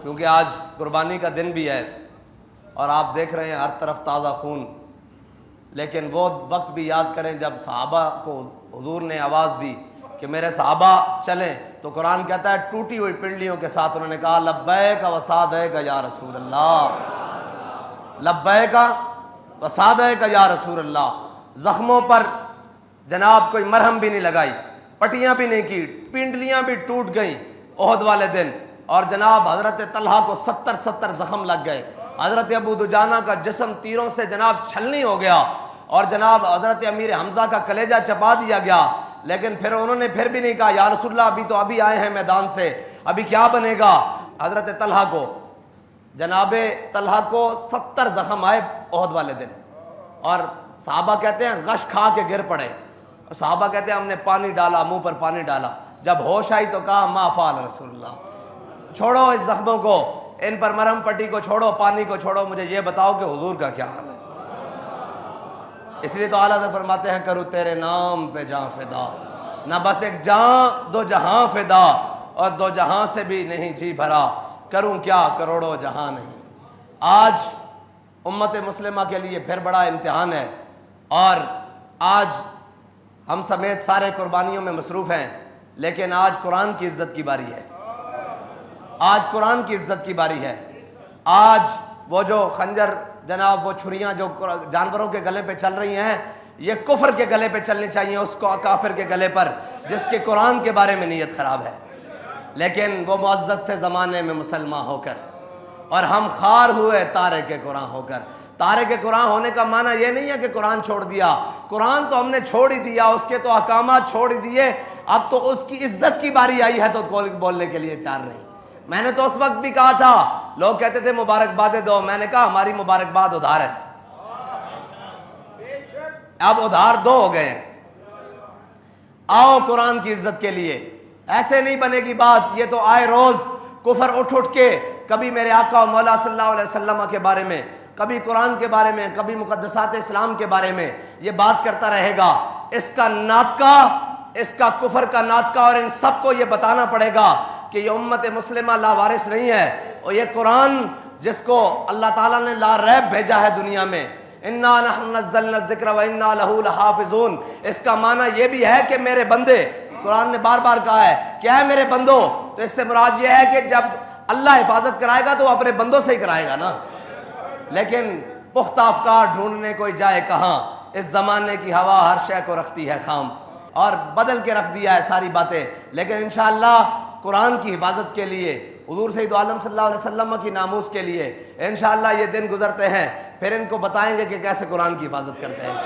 क्योंकि आज कुर्बानी का दिन भी है और आप देख रहे हैं हर तरफ ताज़ा खून। लेकिन वो वक्त भी याद करें जब सहाबा को हुजूर ने आवाज़ दी कि मेरे सहाबा चलें, तो कुरान कहता है टूटी हुई पिंडलियों के साथ उन्होंने कहा लब्बैक व सादैक या रसूल अल्लाह, लब्बैक व सादैक या रसूल अल्लाह। ज़ख्मों पर जनाब कोई मरहम भी नहीं लगाई, पट्टियाँ भी नहीं की, पिंडलियाँ भी टूट गईं ओहद वाले दिन। और जनाब हज़रत तलहा को 70 ज़ख्म लग गए। हज़रत अबू दुजाना का जिस्म तीरों से जनाब छलनी हो गया और जनाब हज़रत अमीर हमज़ा का कलेजा चपा दिया गया। लेकिन फिर उन्होंने फिर भी नहीं कहा या रसूलल्लाह अभी आए हैं मैदान से, अभी क्या बनेगा। हज़रत तलहा को जनाबे तलहा को 70 ज़ख्म आए ओहद वाले दिन और सहाबा कहते हैं गश खा के गिर पड़े। सहाबा कहते हैं हमने पानी डाला, मुंह पर पानी डाला, जब होश आई तो कहा मा फ़अल रसूलुल्लाह, छोड़ो इस जख्मों को, इन पर मरहम पट्टी को छोड़ो, पानी को छोड़ो, मुझे ये बताओ कि हुजूर का क्या हाल है। इसलिए तो आला हज़रत फरमाते हैं करूँ तेरे नाम पे जान फिदा, ना बस एक जान दो जहां फिदा, और दो जहां से भी नहीं जी भरा, करूँ क्या करोड़ों जहां नहीं। आज उम्मत मुस्लिमा के लिए फिर बड़ा इम्तिहान है और आज हम समेत सारे कुर्बानियों में मसरूफ़ हैं, लेकिन आज कुरान की इज्जत की बारी है। आज कुरान की इज्जत की बारी है। आज वो जो खंजर जनाब, वो छुरियां जो जानवरों के गले पे चल रही हैं, ये कुफ्र के गले पे चलनी चाहिए, उसको काफिर के गले पर जिसके कुरान के बारे में नीयत खराब है। लेकिन वो मुअज़्ज़ज़ थे ज़माने में मुसलमान होकर और हम खार हुए तारे के कुरान होकर। तारे के कुरान होने का माना ये नहीं है कि कुरान छोड़ दिया, कुरान तो हमने छोड़ ही दिया, उसके तो अहकामात छोड़ ही दिए, अब तो उसकी इज्जत की बारी आई है तो बोलने के लिए तैयार नहीं। मैंने तो उस वक्त भी कहा था, लोग कहते थे मुबारकबादें दो, मैंने कहा हमारी मुबारकबाद उधार है, अब उधार दो हो गए। आओ कुरान की इज्जत के लिए, ऐसे नहीं बनेगी बात। ये तो आए रोज कुफर उठ के कभी मेरे आका और मौला सल्लल्लाहु अलैहि वसल्लम के बारे में, कभी कुरान के बारे में, कभी मुक़द्दसात इस्लाम के बारे में ये बात करता रहेगा। इसका नाटका, इसका कुफर का नाटका, और इन सबको ये बताना पड़ेगा कि ये उम्मत मुस्लिमा लावारिस नहीं है। और ये कुरान जिसको अल्लाह ताला ने ला रैब भेजा है दुनिया में, इन्ना नहनु नज़्ज़लना ज़िक्र व इन्ना लहू लहाफ़िज़ून, इसका माना ये भी है कि मेरे बंदे, कुरान ने बार बार कहा है क्या है मेरे बंदो, तो इससे मुराद ये है कि जब अल्लाह हिफाजत कराएगा तो वो अपने बंदों से ही कराएगा ना। लेकिन पुख्ता अफकार ढूंढने कोई जाए कहाँ, इस ज़माने की हवा हर शय को रखती है खाम, और बदल के रख दिया है सारी बातें। लेकिन इंशाअल्लाह कुरान की हिफाजत के लिए, हुजूर सैयद आलम सल्लल्लाहु अलैहि वसल्लम की नामूस के लिए इंशाअल्लाह ये दिन गुजरते हैं, फिर इनको बताएंगे कि कैसे कुरान की हिफाजत करते हैं।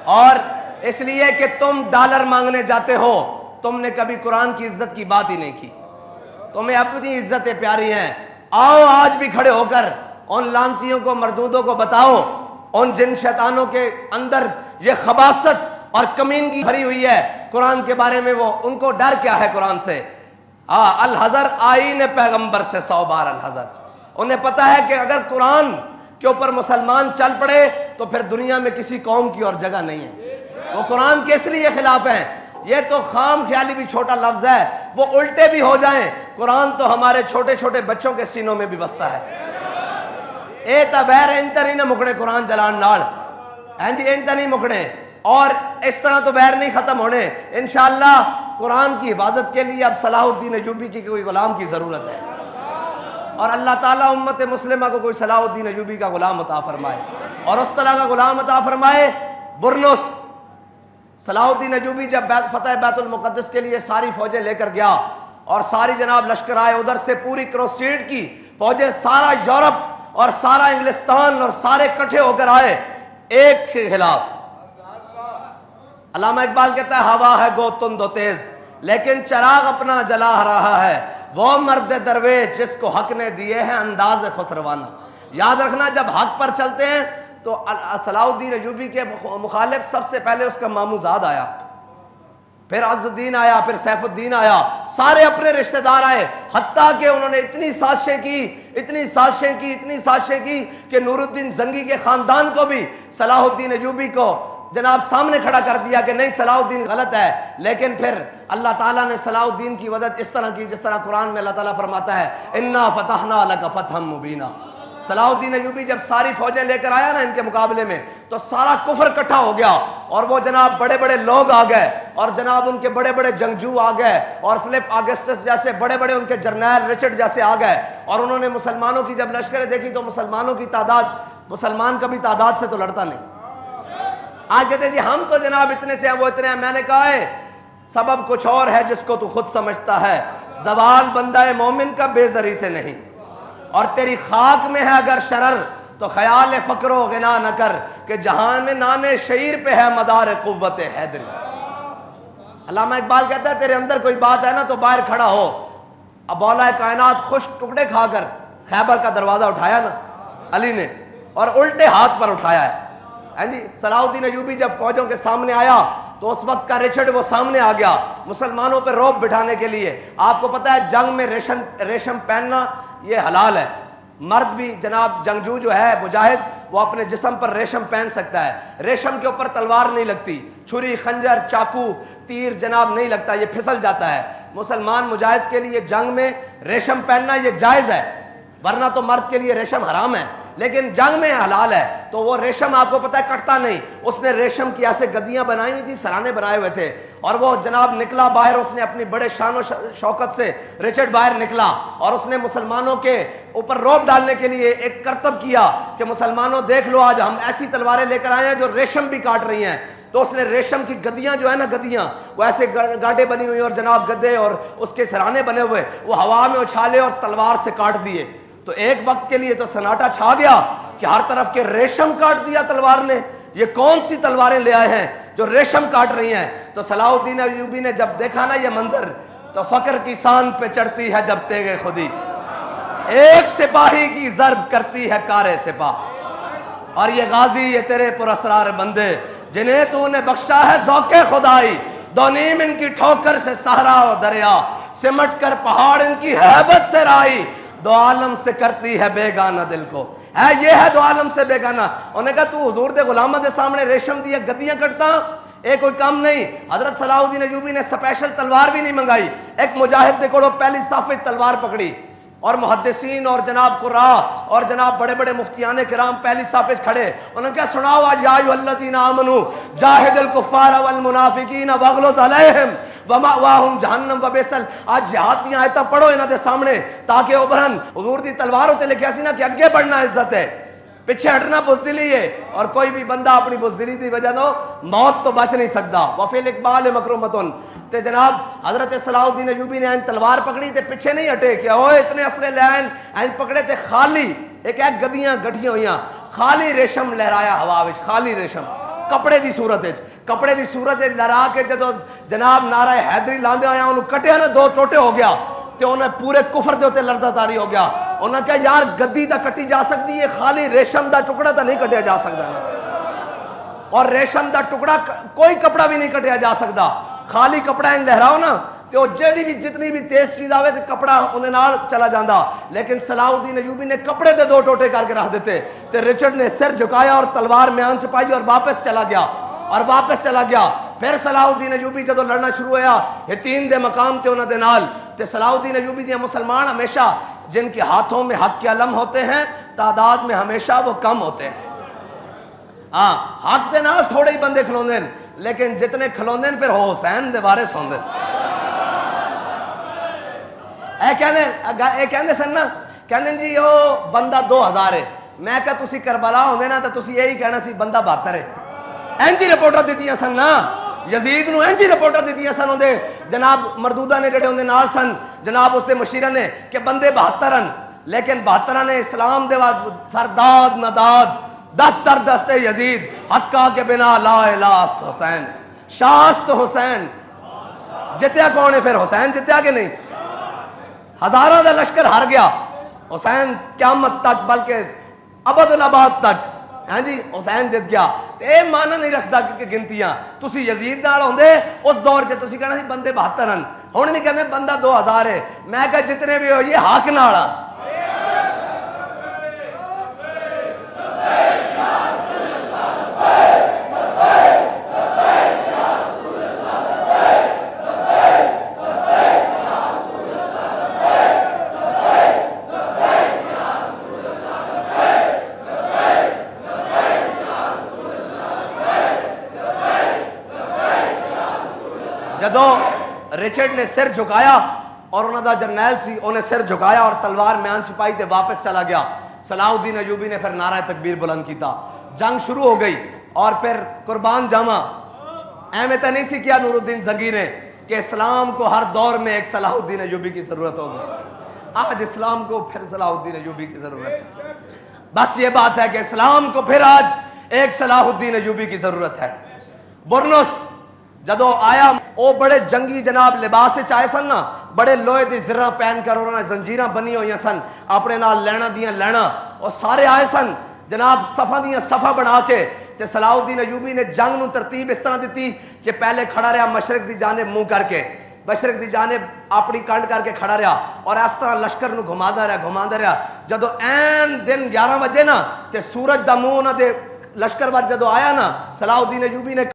और इसलिए कि तुम डॉलर मांगने जाते हो, तुमने कभी कुरान की इज्जत की बात ही नहीं की, तुम्हें अपनी इज्जतें प्यारी हैं। आओ आज भी खड़े होकर उन लानतियों को, मरदूदों को बताओ, उन जिन शैतानों के अंदर ये खबासत और कमीनगी भरी हुई है कुरान के बारे में, वो उनको डर क्या है कुरान से। अल हज़र आईन पैगंबर से 100 बार अल हज़र। उन्हें पता है कि अगर कुरान के ऊपर मुसलमान चल पड़े तो फिर दुनिया में किसी कौम की और जगह नहीं है। वो कुरान के इसलिए खिलाफ हैं। ये तो खाम ख्याली भी छोटा लफ्ज है, वो उल्टे भी हो जाएं, कुरान तो हमारे छोटे छोटे बच्चों के सीनों में भी बसता है। ए तबैर इंतरी न मुकड़े कुरान जलान नाल, हैं जी इंतर नहीं मुकड़े, और इस तरह तो बैर नहीं खत्म होने। इंशाअल्लाह कुरान की हिफाजत के लिए अब सलाहुद्दीन अयूबी की कोई गुलाम की जरूरत है, और अल्लाह ताला उम्मत मुस्लिमा को कोई सलाहुद्दीन अयूबी का गुलाम अता फरमाए, और उस तरह का गुलाम अता फरमाए। बुरनुस सलाहुद्दीन अयूबी जब फतह बैतुल मुक़द्दस के लिए सारी फौजें लेकर गया और सारी जनाब लश्कर आए, उधर से पूरी क्रूसेड की फौजें, सारा यूरोप और सारा इंग्लिस्तान और सारे इकट्ठे होकर आए एक के खिलाफ। अल्लामा इकबाल कहता है हवा है गो तुंद तेज, लेकिन चराग अपना जला रहा है, वो मर्द दरवेश जिसको हक ने दिए हैं अंदाज खुसरवाना। याद रखना, जब हक पर चलते हैं तो सलाहुद्दीन अयूबी के मुखालिफ सबसे पहले उसका मामूजाद आया, फिर अज़ुद्दीन आया, फिर सैफुद्दीन आया, सारे अपने रिश्तेदार आए। हत्ता कि उन्होंने इतनी साजिशें की, इतनी साजिशें की, इतनी साजिशें की कि नूरुद्दीन जंगी के खानदान को भी सलाहुद्दीन अयूबी को जनाब सामने खड़ा कर दिया कि नहीं सलाहुद्दीन गलत है। लेकिन फिर अल्लाह ताला ने सलाहुद्दीन की मदद इस तरह की जिस तरह कुरान में अल्लाह ताला फरमाता है, इन्ना फतहना लका फतहम मुबीना। सलाहुद्दीन अयूबी जब सारी फौजें लेकर आया ना इनके मुकाबले में, तो सारा कुफर इकट्ठा हो गया और वो जनाब बड़े बड़े लोग आ गए और जनाब उनके बड़े बड़े जंगजू आ गए और फिलिप ऑगस्टस जैसे बड़े बड़े उनके जर्नैल रिचर्ड जैसे आ गए। और उन्होंने मुसलमानों की जब लश्करें देखी तो मुसलमानों की तादाद, मुसलमान कभी तादाद से तो लड़ता नहीं। आज कहते जी हम तो जनाब इतने से हैं, वो इतने हैं। मैंने कहा है सबब कुछ और है जिसको तू खुद समझता है। जवाल बंदा मोमिन का बेजरी से नहीं, और तेरी खाक में है अगर शरर तो ख्याल फकरो गिना न कर कि जहां में नाने शहीर पे है मदार कुव्वत हैदरी। अल्लामा इकबाल कहता है तेरे अंदर कोई बात है ना तो बाहर खड़ा हो। अब मौला कायनात खुश टुकड़े खाकर खैबर का दरवाजा उठाया ना अली ने, और उल्टे हाथ पर उठाया है जी। सलाहुद्दीन अयूबी जब फौजों के सामने आया तो उस वक्त का रिचर्ड वो सामने आ गया मुसलमानों पर रौब बिठाने के लिए। आपको पता है जंग में रेशम पहनना ये हलाल है। मर्द भी जनाब जंगजू जो है मुजाहिद वो अपने जिस्म पर रेशम पहन सकता है। रेशम के ऊपर तलवार नहीं लगती, छुरी खंजर चाकू तीर जनाब नहीं लगता, ये फिसल जाता है। मुसलमान मुजाहिद के लिए जंग में रेशम पहनना ये जायज़ है, वरना तो मर्द के लिए रेशम हराम है, लेकिन जंग में हलाल है। तो वो रेशम आपको पता है कटता नहीं। उसने रेशम की ऐसे गद्दियां बनाई हुई थी, सराने बनाए हुए थे, और वो जनाब निकला बाहर। उसने अपनी बड़े शान शौकत से रिचर्ड बाहर निकला और उसने मुसलमानों के ऊपर रौब डालने के लिए एक करतब किया कि मुसलमानों देख लो आज हम ऐसी तलवारें लेकर आए हैं जो रेशम भी काट रही हैं। तो उसने रेशम की गद्दियां जो है ना, गद्दियां वो ऐसे गाड़े बनी हुई और जनाब गद्दे और उसके सराने बने हुए वो हवा में उछाले और तलवार से काट दिए। तो एक वक्त के लिए तो सन्नाटा छा गया कि हर तरफ के रेशम काट दिया तलवार ने। ये कौन सी तलवारें ले आए हैं जो रेशम काट रही हैं। तो सलाहुद्दीन अयूबी ने जब देखा ना ये मंजर तो फकर की शान पे चढ़ती है जब तेगे खुदी, एक सिपाही की जर्ब करती है कारे सिपाह। और ये गाजी ये तेरे पुरस्रार बंदे जिन्हें तूने बख्शा है ज़ौक़े खुदाई, दोनीम इनकी ठोकर से सहरा और दरिया, सिमट कर पहाड़ इनकी हैबत से राई, दो आलम से करती है बेगाना दिल को। है ये है दो आलम से बेगाना। उन्होंने कहा तू हुजूर दे गुलामा के सामने रेशम दिया गद्दियां कटता, एक कोई काम नहीं। हजरत सलाहुद्दीन अयूबी ने स्पेशल तलवार भी नहीं मंगाई। एक मुजाहिद दे कोलों पहली साफिद तलवार पकड़ी और मुहद्दिसीन और जनाब कुर्रा और जनाब बड़े बड़े मुफ्तियाने किराम पहली साफिद खड़े। उन्होंने क्या सुनाओ आज या अय्युहल्लज़ीना आमनू जाहिदुल कुफ्फार वल मुनाफिकीन वगलुज़ अलैहिम वमावाहुम जहन्नम वबिसल। आज जिहाद दी आयतां पढ़ो इन्हां दे सामने ताकि उभरन। हुजूर दी तलवार उत्ते लिखिया सी ना कि अगे बढ़ना इज्जत है, पिछे हटना बुज़दिली है, और कोई भी बंदा अपनी बुज़दिली की वजह तो मौत तो बच नहीं सकता। वफिल इकबाल मकरूमतुन। ते जनाब हजरत सलाहुद्दीन अयूबी ने तलवार पकड़ी ते पिछे नहीं हटे कि ओए इतने असले लैन ऐन पकड़े थे, खाली एक एक गद्दियां गठियां हुई, खाली रेशम लहराया हवा विच, खाली रेशम कपड़े की सूरत है। कपड़े की सूरत लहरा के जो जनाब नारा हैदरी लांदे आया उन्होंने कटिया ना दो टोटे हो गया तो उन्हें पूरे कुफर के उत्ते लड़दा तारी हो गया। उन्होंने कहा यार गद्दी तो कटी जा सकती है, खाली रेशम का टुकड़ा तो नहीं कटिया जा सकता। और रेशम का टुकड़ा कोई कपड़ा भी नहीं कटिया जा सकता। खाली कपड़ा इन लहराओ ना तो जेडी भी जितनी भी तेज चीज आवे तो कपड़ा उन्हें नाल चला जाता। लेकिन सलाहुद्दीन अयूबी ने कपड़े के दो टोटे करके रख देते तो रिचर्ड ने सिर झुकाया और तलवार म्यान च पाई और वापस चला गया। फिर सलाहुद्दीन अयूबी जो लड़ना शुरू होया यतीम दे मकाम ते उन्हां दे नाल ते सलाहुद्दीन अयूबी दी मुसलमान हमेशा जिनके हाथों में हक के अलम होते हैं तादाद में हमेशा वो कम होते हैं। हाँ हक दे नाल थोड़े ही बंदे खलोंदे ने, लेकिन जितने खलोंदे फिर हुसैन दे वारिस होंदे। कहते सन ना, कहते जी वो बंदा 2000 है। मैं क्या तुसी करबला होंदे ना तो तुसी यही कहना सी बंदा 72 है। इंज रिपोर्टर दित्तियां सन ना, यजीद नूं इंज रिपोर्टर दित्तियां सन उहदे जनाब मरदूदा ने जेड़े उहदे नाल सन जनाब उसके मशीरा ने कि बंदे 72 हैं। लेकिन 72 ने इस्लाम दे बाद सरदाद नदाद दस दर दस्ते यजीद हक्का के बिना ला इलाहा हुसैन शास्त हुसैन। जितया कौन है फिर? हुसैन जितया कि नहीं? हजारों का लश्कर हार गया, हुसैन क़यामत तक बल्कि अबदुल आबाद तक हाँ जी हुसैन जित गया। ये मान नहीं रखता कि गिनतियां तुसी यजीद नाल होंदे उस दौर च तुसी कहना सी बंदे 72 हैं, हुण भी कहंदे बंदा 2000 है। मैं कहा जितने भी हो ये हक नाल आ। जदों रिचर्ड ने सिर झुकाया और उन्होंने जरनैल सी उन्हें सिर झुकाया और तलवार म्यान छुपाई ते वापस चला गया। सलाहुद्दीन अयूबी ने फिर नारा तकबीर बुलंद किया, जंग शुरू हो गई और फिर कुर्बान जामा एवं तो नहीं सी किया नूरुद्दीन जंगी ने कि इस्लाम को हर दौर में एक सलाहुद्दीन अयूबी की जरूरत होगी। आज इस्लाम को फिर सलाहुद्दीन अयूबी की जरूरत है। बस ये बात है कि इस्लाम को फिर आज एक सलाहुद्दीन अयूबी की जरूरत है। बुरनुस जदों आया वो बड़े जंगी जनाब लिबास आए सन ना, बड़े लोहे की जिरा पहन कर उन्होंने जंजीर बनी हुई सन अपने नाल लैना दियां लैना, और सारे आए सन जनाब सफा दियां सफा बना के। ते सलाहुद्दीन अयूबी ने जंग नूं तरतीब इस तरह दी कि पहले खड़ा रहा मशरक की जानिब मुंह करके, मशरक की जानिब अपनी कंड करके खड़ा रहा और इस तरह लश्कर नूं घुमादा रहा। जदों ऐन दिन 11 बजे ना ते सूरज दा मुंह उन्हां दे लश्कर वाल जदों आया ना, सलाहुद्दीन अयूबी ने